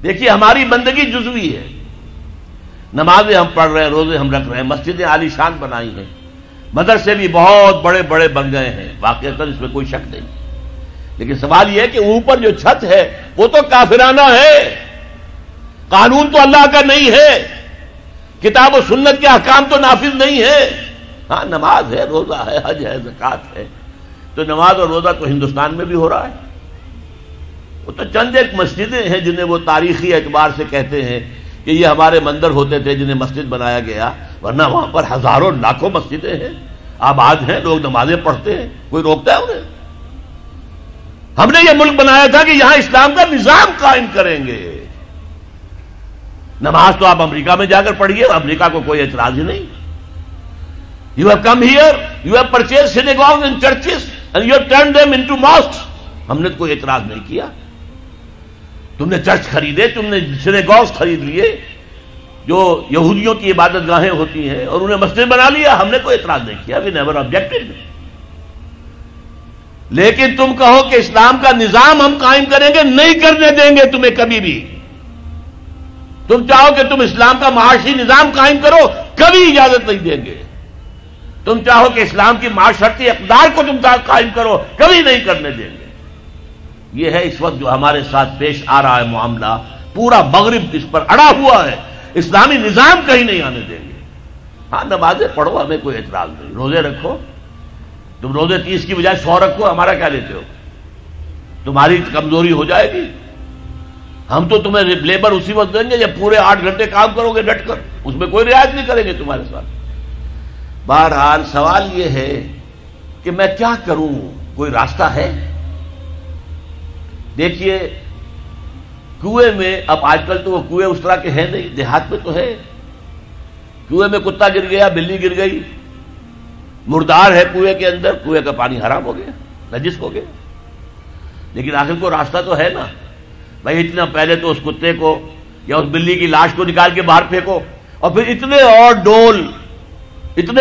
دیکھیے ہماری بندگی جزوی ہے، نمازیں ہم پڑھ رہے ہیں، روزے ہم رکھ رہے ہیں، مسجدیں عالی شان بنائی ہیں، مدرسے بھی بہت بڑے بڑے بن گئے ہیں، واقعتاً اس میں کوئی شک نہیں، لیکن سوال یہ ہے کہ اوپر جو چھت ہے وہ تو کافرانہ ہے، قانون تو اللہ کا نہیں ہے، کتاب و سنت کے احکام تو نافذ نہیں ہے۔ ہاں نماز ہے، روزہ ہے، حج ہے، زکوٰۃ ہے، تو نماز اور روزہ تو ہندوستان میں بھی ہو رہا ہے، وہ تو چند ایک مسجدیں ہیں جنہیں وہ تاریخی اعتبار سے کہتے ہیں کہ یہ ہمارے مندر ہوتے تھے جنہیں مسجد بنایا گیا، ورنہ وہاں پر ہزاروں لاکھوں مسجدیں ہیں، آباد ہیں، لوگ نمازیں پڑھتے ہیں، کوئی روکتا ہے انہیں؟ ہم نے یہ ملک بنایا تھا کہ یہاں اسلام کا نظام قائم کریں گے۔ نماز تو آپ امریکہ میں جا کر پڑھیے، امریکہ کو کوئی اعتراض ہی نہیں۔ You have come here, you have purchased synagogues and churches and you have turned them into mosques. ہم نے کوئی اعتراض نہیں کیا، تم نے چرچ خریدے، تم نے سینیگوگز خرید لیے جو یہودیوں کی عبادت گاہیں ہوتی ہیں اور انہیں مسجد بنا لیا، ہم نے کوئی اعتراض نہیں کیا، we never objected۔ لیکن تم کہو کہ اسلام کا نظام ہم قائم کریں گے، نہیں کرنے دیں گے تمہیں کبھی بھی۔ تم چاہو کہ تم اسلام کا معاشی نظام قائم کرو، کبھی اجازت نہیں دیں گے۔ تم چاہو کہ اسلام کی معاشرتی اقدار کو تم قائم کرو، کبھی نہیں کرنے دیں گے۔ یہ ہے اس وقت جو ہمارے ساتھ پیش آ رہا ہے معاملہ، پورا مغرب اس پر اڑا ہوا ہے، اسلامی نظام کہیں نہیں آنے دیں گے۔ ہاں نمازیں پڑھو، ہمیں کوئی اعتراض نہیں، روزے رکھو، تم روزے 30 کی بجائے 100 رکھو، ہمارا کیا لیتے ہو؟ تمہاری کمزوری ہو جائے گی، ہم تو تمہیں لیبر اسی وقت دیں گے جب پورے 8 گھنٹے کام کرو گے ڈٹ کر، اس میں کوئی رعایت نہیں کریں گے تمہارے ساتھ۔ بہرحال سوال یہ ہے کہ میں کیا کروں، کوئی راستہ ہے؟ دیکھیے کنویں میں، اب آج کل تو وہ کنویں اس طرح کے ہیں نہیں، دیہات میں تو ہے، کنویں میں کتا گر گیا، بلی گر گئی، مردار ہے کنویں کے اندر، کنویں کا پانی حرام ہو گیا، نجس ہو گیا، لیکن آخر کو راستہ تو ہے نا بھائی، اتنا پہلے تو اس کتے کو یا اس بلی کی لاش کو نکال کے باہر پھینکو، اور پھر اتنے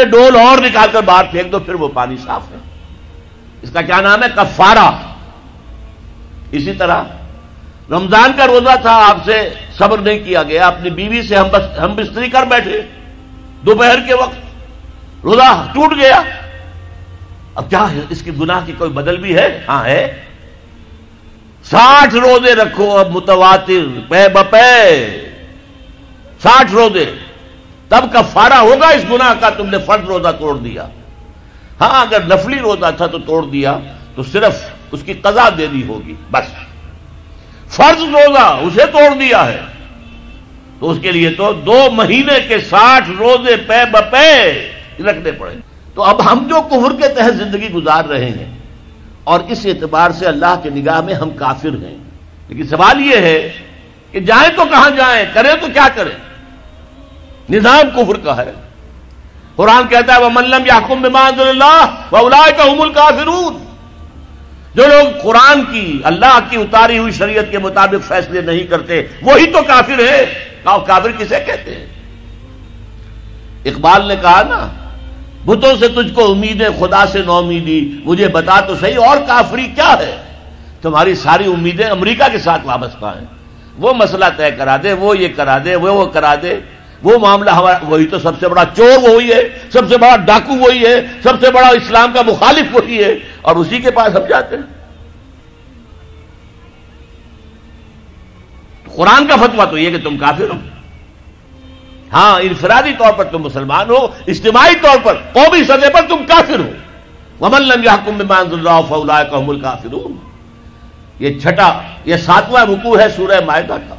ڈول اور نکال کر باہر پھینک دو، پھر وہ پانی صاف ہے۔ اس کا کیا نام ہے؟ کفارہ۔ اسی طرح رمضان کا روزہ تھا، آپ سے صبر نہیں کیا گیا، اپنی بیوی سے ہم بستری کر بیٹھے دوپہر کے وقت، روزہ ٹوٹ گیا، اب کیا ہے؟ اس کی گناہ کی کوئی بدل بھی ہے؟ ہاں ہے، 60 روزے رکھو اب متواتر پے بپے، 60 روزے، تب کفارہ ہوگا اس گناہ کا، تم نے فرض روزہ توڑ دیا۔ ہاں اگر نفلی روزہ تھا تو توڑ دیا تو صرف اس کی قضا دینی ہوگی بس، فرض روزہ اسے توڑ دیا ہے تو اس کے لیے تو 2 مہینے کے 60 روزے پے بپے رکھنے پڑے۔ تو اب ہم جو کفر کے تحت زندگی گزار رہے ہیں اور اس اعتبار سے اللہ کی نگاہ میں ہم کافر ہیں، لیکن سوال یہ ہے کہ جائیں تو کہاں جائیں، کریں تو کیا کریں؟ نظام کفر کا ہے، قرآن کہتا ہے وَمَن لَّمْ يَحْكُم بِمَا أَنزَلَ اللَّهُ فَأُولَٰئِكَ هُمُ الْكَافِرُونَ۔ جو لوگ قرآن کی، اللہ کی اتاری ہوئی شریعت کے مطابق فیصلے نہیں کرتے وہی تو کافر ہے۔ کافر کسے کہتے ہیں؟ اقبال نے کہا نا، بتوں سے تجھ کو امید ہے، خدا سے نو امیدی، مجھے بتا تو صحیح اور کافری کیا ہے؟ تمہاری ساری امیدیں امریکہ کے ساتھ وابستہ ہیں، وہ مسئلہ طے کرا دے، وہ یہ کرا دے، وہ کرا دے، وہ معاملہ ہمارا، وہی تو سب سے بڑا چور وہی ہے، سب سے بڑا ڈاکو وہی ہے، سب سے بڑا اسلام کا مخالف وہی ہے، اور اسی کے پاس ہم جاتے ہیں۔ قرآن کا فتویٰ تو یہ کہ تم کافر ہو۔ ہاں انفرادی طور پر تم مسلمان ہو، اجتماعی طور پر قومی سطح پر تم کافر ہو۔ وَمَن لَّمْ يَحْكُم بِمَا أَنزَلَ اللَّهُ فَأُولَٰئِكَ هُمُ الْكَافِرُونَ۔ یہ 7واں رکوع ہے سورہ مائدہ کا،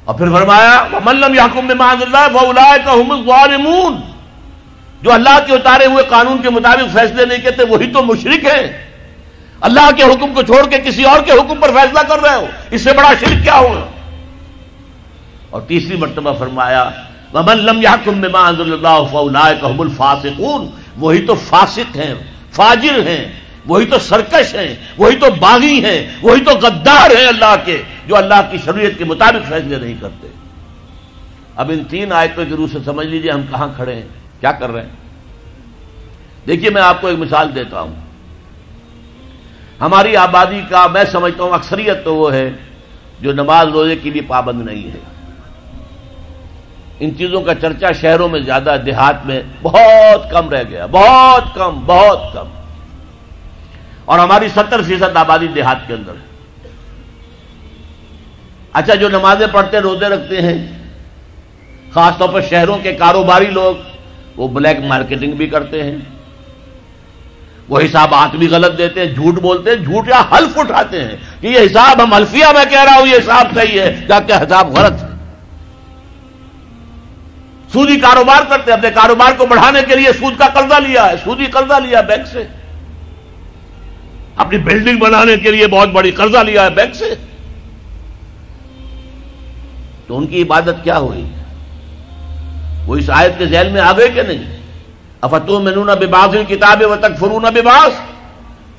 اور پھر فرمایا وَمَن لَّمْ يَحْكُم بِمَا أَنزَلَ اللَّهُ فَأُولَٰئِكَ هُمُ الظَّالِمُونَ۔ جو اللہ کے اتارے ہوئے قانون کے مطابق فیصلے نہیں کرتے وہی تو مشرک ہیں، اللہ کے حکم کو چھوڑ کے کسی اور کے حکم پر فیصلہ کر رہے ہو، اس سے بڑا شرک کیا ہوگا؟ اور تیسری مرتبہ فرمایا وَمَن لَّمْ يَحْكُم بِمَا أَنزَلَ اللَّهُ فَأُولَٰئِكَ هُمُ الْفَاسِقُونَ۔ وہی تو فاسق ہیں، فاجر ہیں، وہی تو سرکش ہیں، وہی تو باغی ہیں، وہی تو غدار ہیں اللہ کے، جو اللہ کی شریعت کے مطابق فیصلے نہیں کرتے۔ اب ان 3 آیتوں کی روح سے سمجھ لیجئے ہم کہاں کھڑے ہیں، کیا کر رہے ہیں۔ دیکھیے میں آپ کو ایک مثال دیتا ہوں، ہماری آبادی کا میں سمجھتا ہوں اکثریت تو وہ ہے جو نماز روزے کی بھی پابند نہیں ہے۔ ان چیزوں کا چرچا شہروں میں زیادہ، دیہات میں بہت کم رہ گیا، بہت کم، بہت کم۔ اور ہماری 70% آبادی دیہات کے اندر ہے۔ اچھا، جو نمازیں پڑھتے روزے رکھتے ہیں، خاص طور پر شہروں کے کاروباری لوگ، وہ بلیک مارکیٹنگ بھی کرتے ہیں، وہ حسابات بھی غلط دیتے ہیں، جھوٹ بولتے ہیں، جھوٹ یا حلف اٹھاتے ہیں کہ یہ حساب ہم حلفیہ میں کہہ رہا ہوں یہ حساب صحیح ہے، جبکہ حساب غلط ہے۔ سودی کاروبار کرتے ہیں، اپنے کاروبار کو بڑھانے کے لیے سود کا قرضہ لیا ہے، سودی قرضہ لیا بینک سے، اپنی بلڈنگ بنانے کے لیے بہت بڑی قرضہ لیا ہے بینک سے، تو ان کی عبادت کیا ہوئی؟ وہ اس آیت کے ذیل میں آ گئے کہ نہیں؟ افتؤمنون ببعض الکتاب وتکفرون ببعض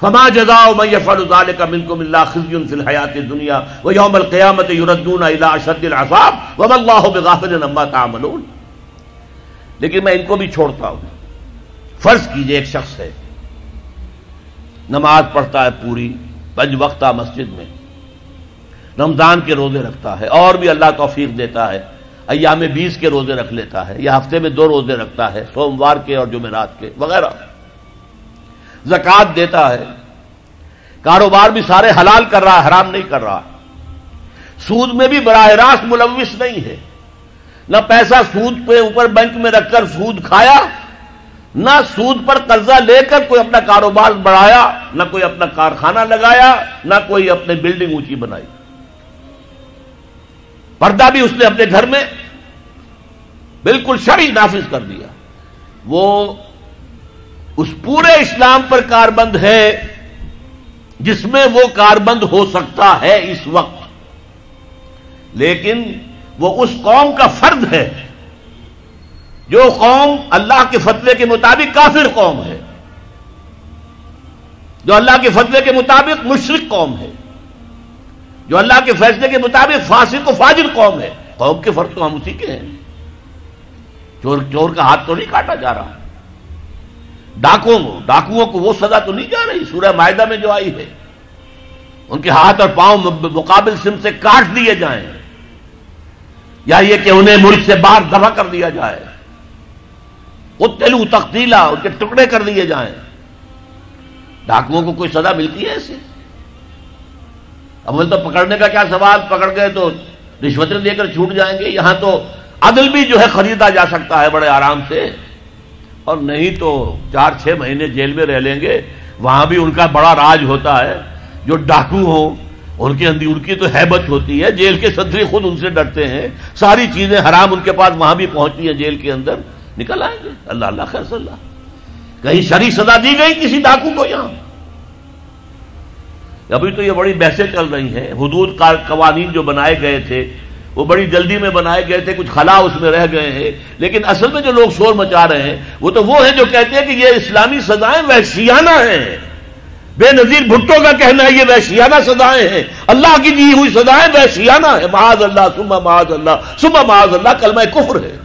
فما جزاء من يفعل ذلك منكم الا خزي في الحياة الدنيا ويوم القيامة يردون الى اشد العذاب وما الله بغافل عما تعملون۔ لیکن میں ان کو بھی چھوڑتا ہوں۔ فرض کیجئے ایک شخص ہے، نماز پڑھتا ہے پوری 5 وقتہ مسجد میں، رمضان کے روزے رکھتا ہے، اور بھی اللہ توفیق دیتا ہے، ایام 20 کے روزے رکھ لیتا ہے، یا ہفتے میں 2 روزے رکھتا ہے، سوموار کے اور جمعرات کے وغیرہ، زکوٰۃ دیتا ہے، کاروبار بھی سارے حلال کر رہا ہے، حرام نہیں کر رہا، سود میں بھی براہ راست ملوث نہیں ہے، نہ پیسہ سود پہ اوپر بینک میں رکھ کر سود کھایا، نہ سود پر قرضہ لے کر کوئی اپنا کاروبار بڑھایا، نہ کوئی اپنا کارخانہ لگایا، نہ کوئی اپنے بلڈنگ اونچی بنائی۔ پردہ بھی اس نے اپنے گھر میں بالکل شرعی نافذ کر دیا۔ وہ اس پورے اسلام پر کاربند ہے جس میں وہ کاربند ہو سکتا ہے اس وقت، لیکن وہ اس قوم کا فرد ہے جو قوم اللہ کے فتوے کے مطابق کافر قوم ہے، جو اللہ کے فتوے کے مطابق مشرک قوم ہے، جو اللہ کے فیصلے کے مطابق فاسق و فاجر قوم ہے۔ قوم کے فرد تو ہم اسی کے ہیں۔ چور کا ہاتھ تو نہیں کاٹا جا رہا، ڈاکوؤں کو وہ سزا تو نہیں جا رہی سورہ مائدہ میں جو آئی ہے، ان کے ہاتھ اور پاؤں مقابل سم سے کاٹ دیے جائیں، یا یہ کہ انہیں ملک سے باہر دفع کر دیا جائے، قتلوا تقتیلا، ان کے ٹکڑے کر دیے جائیں۔ ڈاکوؤں کو کوئی سزا ملتی ہے ایسی؟ اول تو پکڑنے کا کیا سوال، پکڑ گئے تو رشوتیں دے کر چھوٹ جائیں گے، یہاں تو عدل بھی جو ہے خریدا جا سکتا ہے بڑے آرام سے، اور نہیں تو 4-6 مہینے جیل میں رہ لیں گے۔ وہاں بھی ان کا بڑا راج ہوتا ہے، جو ڈاکو ہوں ان کی تو ہیبت ہوتی ہے، جیل کے صدری خود ان سے ڈرتے ہیں، ساری چیزیں حرام ان کے پاس وہاں بھی پہنچتی ہیں، جیل کے اندر نکل آئیں گے۔ اللہ اللہ خیر صلی اللہ، کہیں شرعی سزا دی گئی کسی ڈاکو کو؟ یہاں ابھی تو یہ بڑی بحثیں چل رہی ہیں، حدود قوانین جو بنائے گئے تھے وہ بڑی جلدی میں بنائے گئے تھے، کچھ خلا اس میں رہ گئے ہیں، لیکن اصل میں جو لوگ شور مچا رہے ہیں وہ ہیں جو کہتے ہیں کہ یہ اسلامی سزائیں وحشیانہ ہیں۔ بے نظیر بھٹو کا کہنا ہے یہ وحشیانہ سزائیں ہیں، اللہ کی دی ہوئی سزائیں وحشیانہ ہیں، معاذ اللہ ثم معاذ اللہ ثم معاذ اللہ، کلمہ کفر ہے۔